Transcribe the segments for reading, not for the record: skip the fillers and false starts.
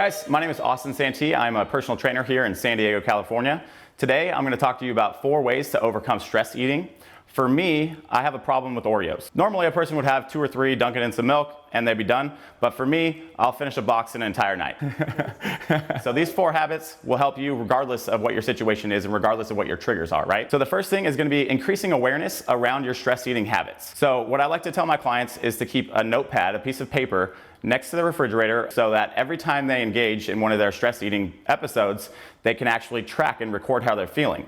guys, my name is Santee. I'm a personal trainer here in San Diego, California. Today, I'm going to talk to you about 4 ways to overcome stress eating. For me, I have a problem with Oreos. Normally, a person would have 2 or 3, dunk it in some milk, and they'd be done. But for me, I'll finish a box in an entire night. So these 4 habits will help you regardless of what your situation is and regardless of what your triggers are, right? So the first thing is going to be increasing awareness around your stress eating habits. So what I like to tell my clients is to keep a notepad, a piece of paper, next to the refrigerator so that every time they engage in one of their stress eating episodes, they can actually track and record how they're feeling.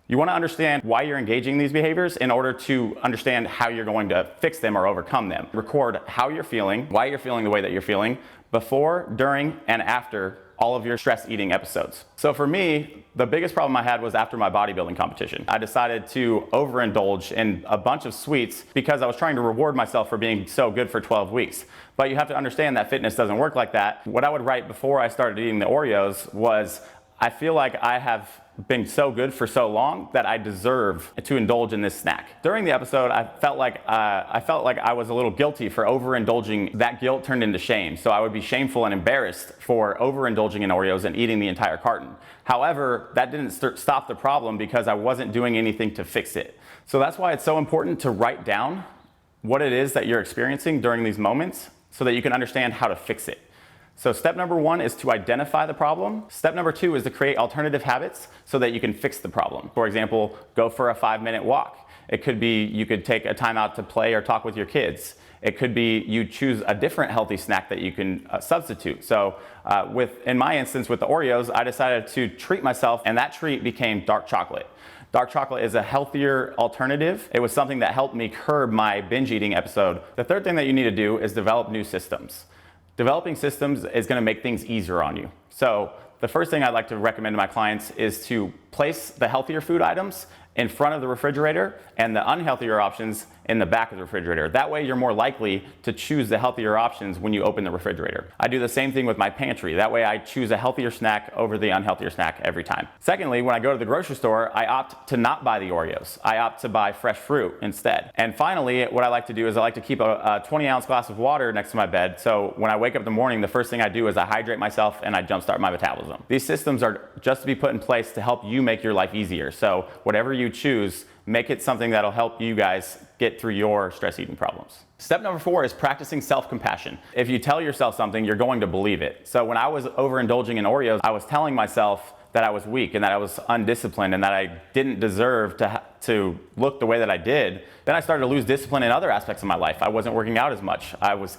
You want to understand why you're engaging in these behaviors in order to understand how you're going to fix them or overcome them. Record how you're feeling, why you're feeling the way that you're feeling, before, during, and after all of your stress eating episodes. So for me, the biggest problem I had was after my bodybuilding competition. I decided to overindulge in a bunch of sweets because I was trying to reward myself for being so good for 12 weeks. But you have to understand that fitness doesn't work like that. What I would write before I started eating the Oreos was, I feel like I have been so good for so long that I deserve to indulge in this snack. During the episode, I felt like I was a little guilty for overindulging. That guilt turned into shame. So I would be shameful and embarrassed for overindulging in Oreos and eating the entire carton. However, that didn't stop the problem because I wasn't doing anything to fix it. So that's why it's so important to write down what it is that you're experiencing during these moments so that you can understand how to fix it. So step number 1 is to identify the problem. Step number 2 is to create alternative habits so that you can fix the problem. For example, go for a 5-minute walk. It could be you could take a time out to play or talk with your kids. It could be you choose a different healthy snack that you can substitute. So in my instance with the Oreos, I decided to treat myself, and that treat became dark chocolate. Dark chocolate is a healthier alternative. It was something that helped me curb my binge eating episode. The third thing that you need to do is develop new systems. Developing systems is going to make things easier on you. So the first thing I'd like to recommend to my clients is to place the healthier food items in front of the refrigerator and the unhealthier options in the back of the refrigerator. That way you're more likely to choose the healthier options when you open the refrigerator. I do the same thing with my pantry. That way I choose a healthier snack over the unhealthier snack every time. Secondly, when I go to the grocery store, I opt to not buy the Oreos. I opt to buy fresh fruit instead. And finally, what I like to do is I like to keep a 20-ounce glass of water next to my bed. So when I wake up in the morning, the first thing I do is I hydrate myself and I jumpstart my metabolism. These systems are just to be put in place to help you make your life easier. So whatever you choose, make it something that'll help you guys get through your stress eating problems. Step number 4 is practicing self-compassion. If you tell yourself something, you're going to believe it. So when I was overindulging in Oreos, I was telling myself that I was weak and that I was undisciplined and that I didn't deserve to look the way that I did. Then I started to lose discipline in other aspects of my life. I wasn't working out as much. I was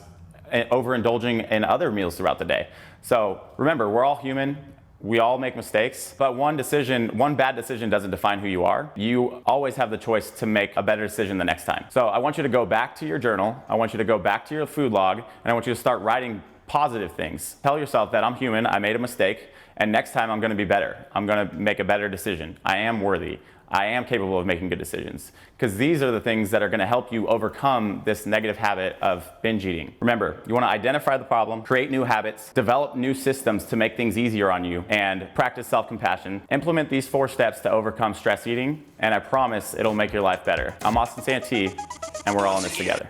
overindulging in other meals throughout the day. So remember, we're all human. We all make mistakes, but one bad decision doesn't define who you are. You always have the choice to make a better decision the next time. So I want you to go back to your journal. I want you to go back to your food log, and I want you to start writing positive things. Tell yourself that I'm human, I made a mistake, and next time I'm going to be better. I'm going to make a better decision. I am worthy. I am capable of making good decisions. Because these are the things that are going to help you overcome this negative habit of binge eating. Remember, you want to identify the problem, create new habits, develop new systems to make things easier on you, and practice self-compassion. Implement these 4 steps to overcome stress eating, and I promise it'll make your life better. I'm Santee, and we're all in this together.